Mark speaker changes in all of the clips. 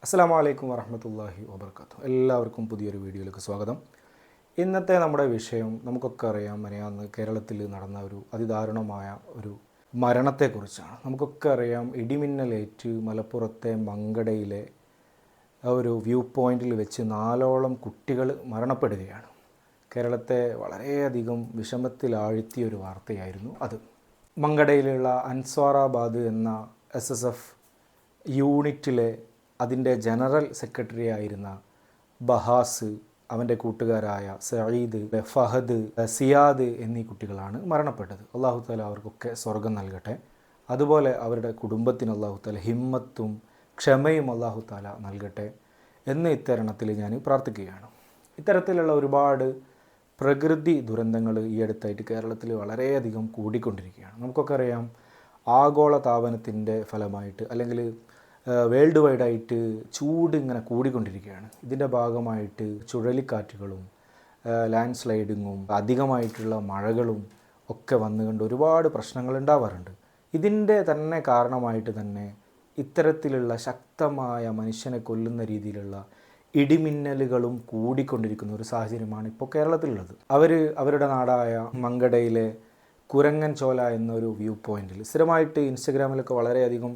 Speaker 1: അസ്സലാമു അലൈക്കും വറഹ്മത്തുള്ളാഹി വബർക്കാത്തു. എല്ലാവർക്കും പുതിയൊരു വീഡിയോയിലേക്ക് സ്വാഗതം. ഇന്നത്തെ നമ്മുടെ വിഷയം നമുക്കൊക്കെ അറിയാം, മെനയാന്ന് കേരളത്തിൽ നടന്ന ഒരു അതിദാരുണമായ ഒരു മരണത്തെക്കുറിച്ചാണ്. നമുക്കൊക്കെ അറിയാം, ഇടിമിന്നലേറ്റ് മലപ്പുറത്തെ മങ്കടയിലെ ഒരു വ്യൂ പോയിന്റിൽ വെച്ച് 4ഓളം കുട്ടികൾ മരണപ്പെടുകയാണ്. കേരളത്തെ വളരെയധികം വിഷമത്തിലാഴ്ത്തിയ ഒരു വാർത്തയായിരുന്നു അത്. മങ്കടയിലുള്ള അൻസ്വാറാബാദ് എന്ന SSF യൂണിറ്റിലെ അതിൻ്റെ ജനറൽ സെക്രട്ടറി ആയിരുന്ന ബഹാസ്, അവൻ്റെ കൂട്ടുകാരായ സഈദ്, ഫഹദ്, സിയാദ് എന്നീ കുട്ടികളാണ് മരണപ്പെട്ടത്. അല്ലാഹു തആല അവർക്കൊക്കെ സ്വർഗം നൽകട്ടെ. അതുപോലെ അവരുടെ കുടുംബത്തിന് അല്ലാഹു തആല ഹിമ്മത്തും ക്ഷമയും അല്ലാഹു തആല നൽകട്ടെ എന്ന് ഇത്തരണത്തിൽ ഞാൻ പ്രാർത്ഥിക്കുകയാണ്. ഇത്തരത്തിലുള്ള ഒരുപാട് പ്രകൃതി ദുരന്തങ്ങൾ ഈ അടുത്തായിട്ട് കേരളത്തിൽ വളരെയധികം കൂടിക്കൊണ്ടിരിക്കുകയാണ്. നമുക്കൊക്കെ അറിയാം, ആഗോള താപനത്തിൻ്റെ ഫലമായിട്ട് അല്ലെങ്കിൽ വേൾഡ് വൈഡായിട്ട് ചൂട് ഇങ്ങനെ കൂടിക്കൊണ്ടിരിക്കുകയാണ്. ഇതിൻ്റെ ഭാഗമായിട്ട് ചുഴലിക്കാറ്റുകളും ലാൻഡ് സ്ലൈഡിങ്ങും അധികമായിട്ടുള്ള മഴകളും ഒക്കെ വന്നുകൊണ്ട് ഒരുപാട് പ്രശ്നങ്ങൾ ഉണ്ടാവാറുണ്ട്. ഇതിൻ്റെ തന്നെ കാരണമായിട്ട് തന്നെ ഇത്തരത്തിലുള്ള ശക്തമായ മനുഷ്യനെ കൊല്ലുന്ന രീതിയിലുള്ള ഇടിമിന്നലുകളും കൂടിക്കൊണ്ടിരിക്കുന്ന ഒരു സാഹചര്യമാണ് ഇപ്പോൾ കേരളത്തിലുള്ളത്. അവരുടെ നാടായ മങ്കടയിലെ കുരങ്ങൻ ചോല എന്നൊരു വ്യൂ പോയിന്റിൽ സ്ഥിരമായിട്ട് ഇൻസ്റ്റഗ്രാമിലൊക്കെ വളരെയധികം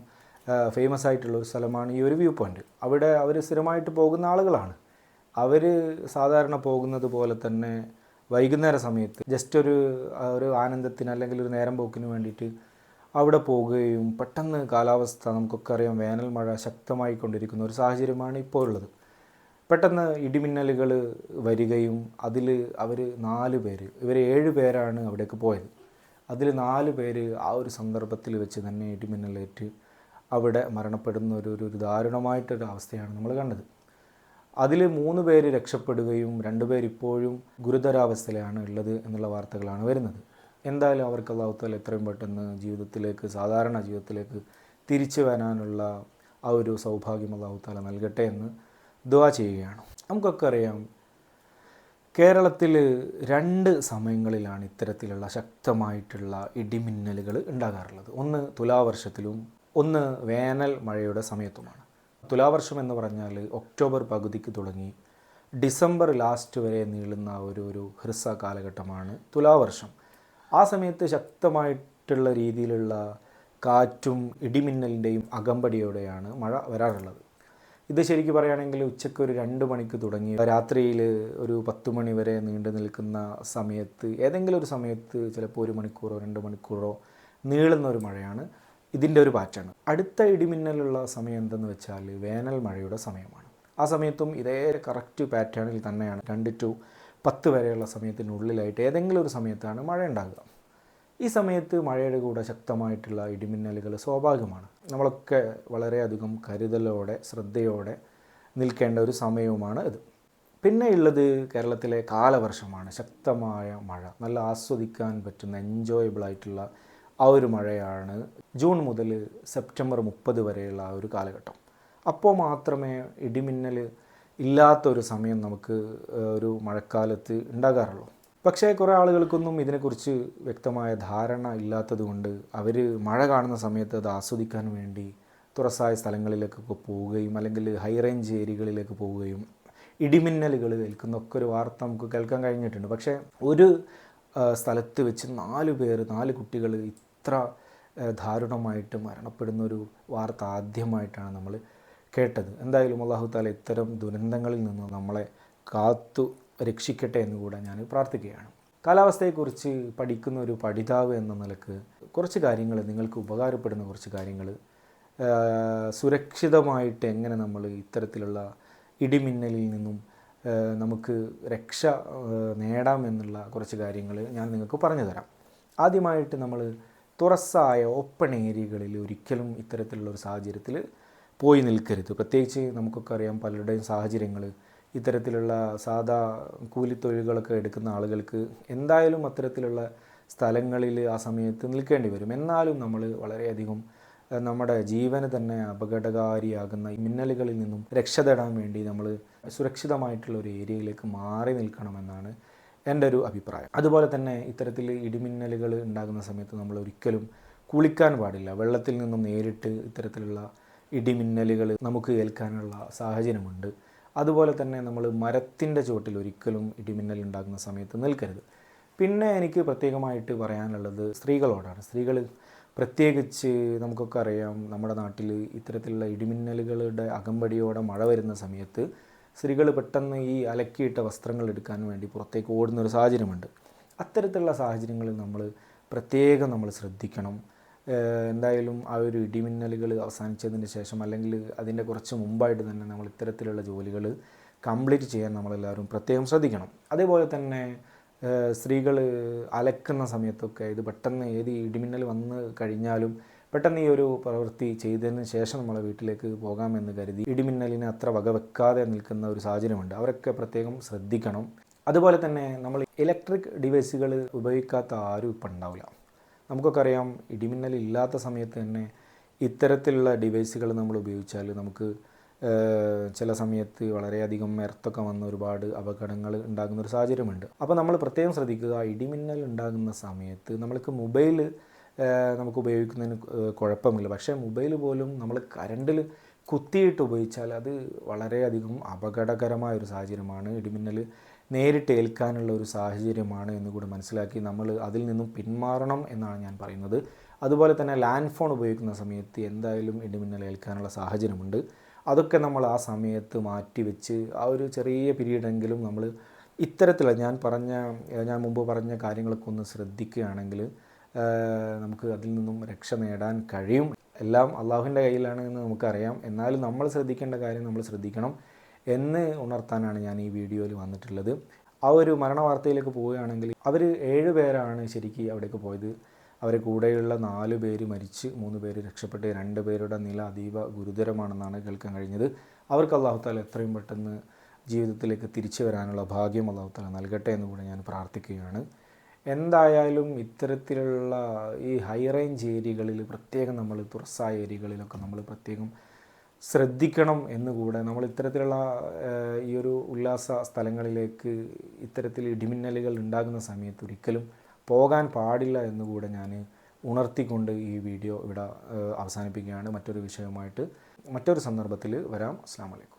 Speaker 1: ഫേമസ് ആയിട്ടുള്ള ഒരു സ്ഥലമാണ് ഈ ഒരു വ്യൂ പോയിൻ്റ്. അവിടെ അവർ സ്ഥിരമായിട്ട് പോകുന്ന ആളുകളാണ്. അവർ സാധാരണ പോകുന്നത് പോലെ തന്നെ വൈകുന്നേര സമയത്ത് ജസ്റ്റ് ഒരു ആനന്ദത്തിന് അല്ലെങ്കിൽ ഒരു നേരം പോക്കിന് വേണ്ടിയിട്ട് അവിടെ പോവുകയും പെട്ടെന്ന് കാലാവസ്ഥ, നമുക്കൊക്കെ അറിയാം, വേനൽ മഴ ശക്തമായി കൊണ്ടിരിക്കുന്ന ഒരു സാഹചര്യമാണ് ഇപ്പോൾ ഉള്ളത്. പെട്ടെന്ന് ഇടിമിന്നലുകൾ വരികയും അതിൽ അവർ 4 പേര്, ഇവർ 7 പേരാണ് അവിടേക്ക് പോയത്. അതിൽ 4 പേര് ആ ഒരു സന്ദർഭത്തിൽ വെച്ച് തന്നെ ഇടിമിന്നലേറ്റ് അവിടെ മരണപ്പെടുന്ന ഒരു ദാരുണമായിട്ടൊരു അവസ്ഥയാണ് നമ്മൾ കണ്ടത്. അതിൽ 3 പേര് രക്ഷപ്പെടുകയും 2 പേർ ഇപ്പോഴും ഗുരുതരാവസ്ഥയിലാണ് ഉള്ളത് എന്നുള്ള വാർത്തകളാണ് വരുന്നത്. എന്തായാലും അവർക്ക് അല്ലാഹു തആല എത്രയും പെട്ടെന്ന് സാധാരണ ജീവിതത്തിലേക്ക് തിരിച്ചു വരാനുള്ള ആ ഒരു സൗഭാഗ്യം അല്ലാഹു തആല നൽകട്ടെ എന്ന് ദുആ ചെയ്യുകയാണ്. നമുക്കൊക്കെ അറിയാം, കേരളത്തിൽ 2 സമയങ്ങളിലാണ് ഇത്തരത്തിലുള്ള ശക്തമായിട്ടുള്ള ഇടിമിന്നലുകൾ ഉണ്ടാകാറുള്ളത്. ഒന്ന് തുലാവർഷത്തിലും ഒന്ന് വേനൽ മഴയുടെ സമയത്തുമാണ്. തുലാവർഷം എന്ന് പറഞ്ഞാൽ ഒക്ടോബർ പകുതിക്ക് തുടങ്ങി ഡിസംബർ ലാസ്റ്റ് വരെ നീളുന്ന ഒരു ഹ്രസ്വ കാലഘട്ടമാണ് തുലാവർഷം. ആ സമയത്ത് ശക്തമായിട്ടുള്ള രീതിയിലുള്ള കാറ്റും ഇടിമിന്നലിൻ്റെയും അകമ്പടിയോടെയാണ് മഴ വരാറുള്ളത്. ഇത് ശരിക്കും പറയുകയാണെങ്കിൽ ഉച്ചയ്ക്ക് ഒരു 2 മണിക്ക് തുടങ്ങി രാത്രിയിൽ ഒരു 10 മണി വരെ നീണ്ടു നിൽക്കുന്ന സമയത്ത്, ഏതെങ്കിലും ഒരു സമയത്ത് ചിലപ്പോൾ 1 മണിക്കൂറോ 2 മണിക്കൂറോ നീളുന്ന ഒരു മഴയാണ് ഇതിൻ്റെ ഒരു പാറ്റേൺ. അടുത്ത ഇടിമിന്നലുള്ള സമയം എന്തെന്ന് വെച്ചാൽ വേനൽ മഴയുടെ സമയമാണ്. ആ സമയത്തും ഇതേ കറക്റ്റ് പാറ്റേണിൽ തന്നെയാണ് 2 to 10 വരെയുള്ള സമയത്തിനുള്ളിലായിട്ട് ഏതെങ്കിലും ഒരു സമയത്താണ് മഴ ഉണ്ടാകുക. ഈ സമയത്ത് മഴയുടെ കൂടെ ശക്തമായിട്ടുള്ള ഇടിമിന്നലുകൾ സ്വാഭാവികമാണ്. നമ്മളൊക്കെ വളരെയധികം കരുതലോടെ ശ്രദ്ധയോടെ നിൽക്കേണ്ട ഒരു സമയവുമാണ് ഇത്. പിന്നെ ഉള്ളത് കേരളത്തിലെ കാലവർഷമാണ്. ശക്തമായ മഴ, നല്ല ആസ്വദിക്കാൻ പറ്റുന്ന എൻജോയബിളായിട്ടുള്ള ആ ഒരു മഴയാണ് ജൂൺ മുതൽ സെപ്റ്റംബർ 30 വരെയുള്ള ആ ഒരു കാലഘട്ടം. അപ്പോൾ മാത്രമേ ഇടിമിന്നൽ ഇല്ലാത്തൊരു സമയം നമുക്ക് ഒരു മഴക്കാലത്ത് ഉണ്ടാകാറുള്ളൂ. പക്ഷേ കുറേ ആളുകൾക്കൊന്നും ഇതിനെക്കുറിച്ച് വ്യക്തമായ ധാരണ ഇല്ലാത്തത് കൊണ്ട് അവർ മഴ കാണുന്ന സമയത്ത് അത് ആസ്വദിക്കാൻ വേണ്ടി തുറസായ സ്ഥലങ്ങളിലേക്കൊക്കെ പോവുകയും അല്ലെങ്കിൽ ഹൈ റേഞ്ച് ഏരിയകളിലേക്ക് പോവുകയും ഇടിമിന്നലുകൾ ഏൽക്കുന്നൊക്കെ ഒരു വാർത്ത നമുക്ക് കേൾക്കാൻ കഴിഞ്ഞിട്ടുണ്ട്. പക്ഷേ ഒരു സ്ഥലത്ത് വെച്ച് 4 കുട്ടികൾ ഇത്ര ദാരുണമായിട്ട് മരണപ്പെടുന്ന ഒരു വാർത്ത ആദ്യമായിട്ടാണ് നമ്മൾ കേട്ടത്. എന്തായാലും അല്ലാഹു തആല ഇത്തരം ദുരന്തങ്ങളിൽ നിന്ന് നമ്മളെ കാത്തു രക്ഷിക്കട്ടെ എന്നുകൂടെ ഞാൻ പ്രാർത്ഥിക്കുകയാണ്. കാലാവസ്ഥയെക്കുറിച്ച് പഠിക്കുന്ന ഒരു പഠിതാവ് എന്ന നിലക്ക് കുറച്ച് കാര്യങ്ങൾ, നിങ്ങൾക്ക് ഉപകാരപ്പെടുന്ന കുറച്ച് കാര്യങ്ങൾ, സുരക്ഷിതമായിട്ട് എങ്ങനെ നമ്മൾ ഇത്തരത്തിലുള്ള ഇടിമിന്നലിൽ നിന്നും നമുക്ക് രക്ഷ നേടാമെന്നുള്ള കുറച്ച് കാര്യങ്ങൾ ഞാൻ നിങ്ങൾക്ക് പറഞ്ഞു തരാം. ആദ്യമായിട്ട് നമ്മൾ തുറസായ ഓപ്പൺ ഏരിയകളിൽ ഒരിക്കലും ഇത്തരത്തിലുള്ള ഒരു സാഹചര്യത്തിൽ പോയി നിൽക്കരുത്. പ്രത്യേകിച്ച് നമുക്കൊക്കെ അറിയാം, പലരുടെയും സാഹചര്യങ്ങൾ ഇത്തരത്തിലുള്ള സാധാ കൂലിത്തൊഴിലുകളൊക്കെ എടുക്കുന്ന ആളുകൾക്ക് എന്തായാലും അത്തരത്തിലുള്ള സ്ഥലങ്ങളിൽ ആ സമയത്ത് നിൽക്കേണ്ടി വരും. എന്നാലും നമ്മൾ വളരെയധികം നമ്മുടെ ജീവന് തന്നെ അപകടകാരിയാകുന്ന മിന്നലുകളിൽ നിന്നും രക്ഷ തേടാൻ വേണ്ടി നമ്മൾ സുരക്ഷിതമായിട്ടുള്ള ഒരു ഏരിയയിലേക്ക് മാറി നിൽക്കണമെന്നാണ് എൻ്റെ ഒരു അഭിപ്രായം. അതുപോലെ തന്നെ ഇത്തരത്തിൽ ഇടിമിന്നലുകൾ ഉണ്ടാകുന്ന സമയത്ത് നമ്മൾ ഒരിക്കലും കുളിക്കാൻ പാടില്ല. വെള്ളത്തിൽ നിന്നും നേരിട്ട് ഇത്തരത്തിലുള്ള ഇടിമിന്നലുകൾ നമുക്ക് ഏൽക്കാനുള്ള സാഹചര്യമുണ്ട്. അതുപോലെ തന്നെ നമ്മൾ മരത്തിൻ്റെ ചുവട്ടിൽ ഒരിക്കലും ഇടിമിന്നൽ ഉണ്ടാകുന്ന സമയത്ത് നിൽക്കരുത്. പിന്നെ എനിക്ക് പ്രത്യേകമായിട്ട് പറയാനുള്ളത് സ്ത്രീകളോടാണ്. സ്ത്രീകൾ പ്രത്യേകിച്ച് നമുക്കൊക്കെ അറിയാം, നമ്മുടെ നാട്ടിൽ ഇത്തരത്തിലുള്ള ഇടിമിന്നലുകളുടെ അകമ്പടിയോടെ മഴ വരുന്ന സമയത്ത് സ്ത്രീകൾ പെട്ടെന്ന് ഈ അലക്കിയിട്ട വസ്ത്രങ്ങൾ എടുക്കാൻ വേണ്ടി പുറത്തേക്ക് ഓടുന്നൊരു സാഹചര്യമുണ്ട്. അത്തരത്തിലുള്ള സാഹചര്യങ്ങളിൽ നമ്മൾ ശ്രദ്ധിക്കണം. എന്തായാലും ആ ഒരു ഇടിമിന്നലുകൾ അവസാനിച്ചതിന് ശേഷം അല്ലെങ്കിൽ അതിൻ്റെ കുറച്ച് മുമ്പായിട്ട് തന്നെ നമ്മൾ ഇത്തരത്തിലുള്ള ജോലികൾ കംപ്ലീറ്റ് ചെയ്യാൻ നമ്മളെല്ലാവരും പ്രത്യേകം ശ്രദ്ധിക്കണം. അതേപോലെ തന്നെ സ്ത്രീകൾ അലക്കുന്ന സമയത്തൊക്കെ ഇത് പെട്ടെന്ന് ഏത് ഇടിമിന്നൽ വന്ന് കഴിഞ്ഞാലും പെട്ടെന്ന് ഈ ഒരു പ്രവൃത്തി ചെയ്തതിന് ശേഷം നമ്മളെ വീട്ടിലേക്ക് പോകാമെന്ന് കരുതി ഇടിമിന്നലിനെ അത്ര വകവെക്കാതെ നിൽക്കുന്ന ഒരു സാഹചര്യമുണ്ട്. അവരൊക്കെ പ്രത്യേകം ശ്രദ്ധിക്കണം. അതുപോലെ തന്നെ നമ്മൾ ഇലക്ട്രിക് ഡിവൈസുകൾ ഉപയോഗിക്കാത്ത ആരും ഇപ്പം ഉണ്ടാവില്ല. നമുക്കൊക്കെ അറിയാം, ഇടിമിന്നൽ ഇല്ലാത്ത സമയത്ത് തന്നെ ഇത്തരത്തിലുള്ള ഡിവൈസുകൾ നമ്മൾ ഉപയോഗിച്ചാൽ നമുക്ക് ചില സമയത്ത് വളരെയധികം എർത്തൊക്കെ വന്ന് ഒരുപാട് അപകടങ്ങൾ ഉണ്ടാകുന്നൊരു സാഹചര്യമുണ്ട്. അപ്പോൾ നമ്മൾ പ്രത്യേകം ശ്രദ്ധിക്കുക, ഇടിമിന്നൽ ഉണ്ടാകുന്ന സമയത്ത് നമുക്ക് മൊബൈൽ നമുക്ക് ഉപയോഗിക്കുന്നതിന് കുഴപ്പമില്ല. പക്ഷേ മൊബൈൽ പോലും നമ്മൾ കറണ്ടിൽ കുത്തിയിട്ട് ഉപയോഗിച്ചാൽ അത് വളരെയധികം അപകടകരമായൊരു സാഹചര്യമാണ്. ഇടിമിന്നൽ നേരിട്ട് ഏൽക്കാനുള്ള ഒരു സാഹചര്യമാണ് എന്നുകൂടി മനസ്സിലാക്കി നമ്മൾ അതിൽ നിന്നും പിന്മാറണം എന്നാണ് ഞാൻ പറയുന്നത്. അതുപോലെ തന്നെ ലാൻഡ് ഫോൺ ഉപയോഗിക്കുന്ന സമയത്ത് എന്തായാലും ഇടിമിന്നൽ ഏൽക്കാനുള്ള സാഹചര്യമുണ്ട്. അതൊക്കെ നമ്മൾ ആ സമയത്ത് മാറ്റി വെച്ച് ആ ഒരു ചെറിയ പീരീഡെങ്കിലും നമ്മൾ ഇത്തരത്തിലുള്ള ഞാൻ മുമ്പ് പറഞ്ഞ കാര്യങ്ങളൊക്കെ ഒന്ന് ശ്രദ്ധിക്കുകയാണെങ്കിൽ നമുക്ക് അതിൽ നിന്നും രക്ഷ നേടാൻ കഴിയും. എല്ലാം അള്ളാഹുവിൻ്റെ കയ്യിലാണ് എന്ന് നമുക്കറിയാം. എന്നാലും നമ്മൾ ശ്രദ്ധിക്കേണ്ട കാര്യം നമ്മൾ ശ്രദ്ധിക്കണം എന്ന് ഉണർത്താനാണ് ഞാൻ ഈ വീഡിയോയിൽ വന്നിട്ടുള്ളത്. ആ ഒരു മരണ വാർത്തയിലേക്ക് പോവുകയാണെങ്കിൽ അവർ 7 പേരാണ് ശരിക്കും അവിടേക്ക് പോയത്. അവരെ കൂടെയുള്ള 4 പേര് മരിച്ച് 3 പേര് രക്ഷപ്പെട്ട് 2 പേരുടെ നില അതീവ ഗുരുതരമാണെന്നാണ് കേൾക്കാൻ കഴിഞ്ഞത്. അവർക്ക് അല്ലാഹു തആല എത്രയും പെട്ടെന്ന് ജീവിതത്തിലേക്ക് തിരിച്ചു വരാനുള്ള ഭാഗ്യം അല്ലാഹു തആല നൽകട്ടെ എന്ന് കൂടെ ഞാൻ പ്രാർത്ഥിക്കുകയാണ്. എന്തായാലും ഇത്തരത്തിലുള്ള ഈ ഹൈ റേഞ്ച് ഏരിയകളിൽ പ്രത്യേകം നമ്മൾ തുറസായ ഏരിയകളിലൊക്കെ നമ്മൾ പ്രത്യേകം ശ്രദ്ധിക്കണം എന്നുകൂടെ, നമ്മൾ ഇത്തരത്തിലുള്ള ഈ ഒരു ഉല്ലാസ സ്ഥലങ്ങളിലേക്ക് ഇത്തരത്തിൽ ഇടിമിന്നലുകൾ ഉണ്ടാകുന്ന സമയത്ത് ഒരിക്കലും പോകാൻ പാടില്ല എന്നുകൂടെ ഞാൻ ഉണർത്തിക്കൊണ്ട് ഈ വീഡിയോ ഇവിടെ അവസാനിപ്പിക്കുകയാണ്. മറ്റൊരു വിഷയവുമായിട്ട് മറ്റൊരു സന്ദർഭത്തിൽ വരാം. അസ്സലാമു അലൈക്കും.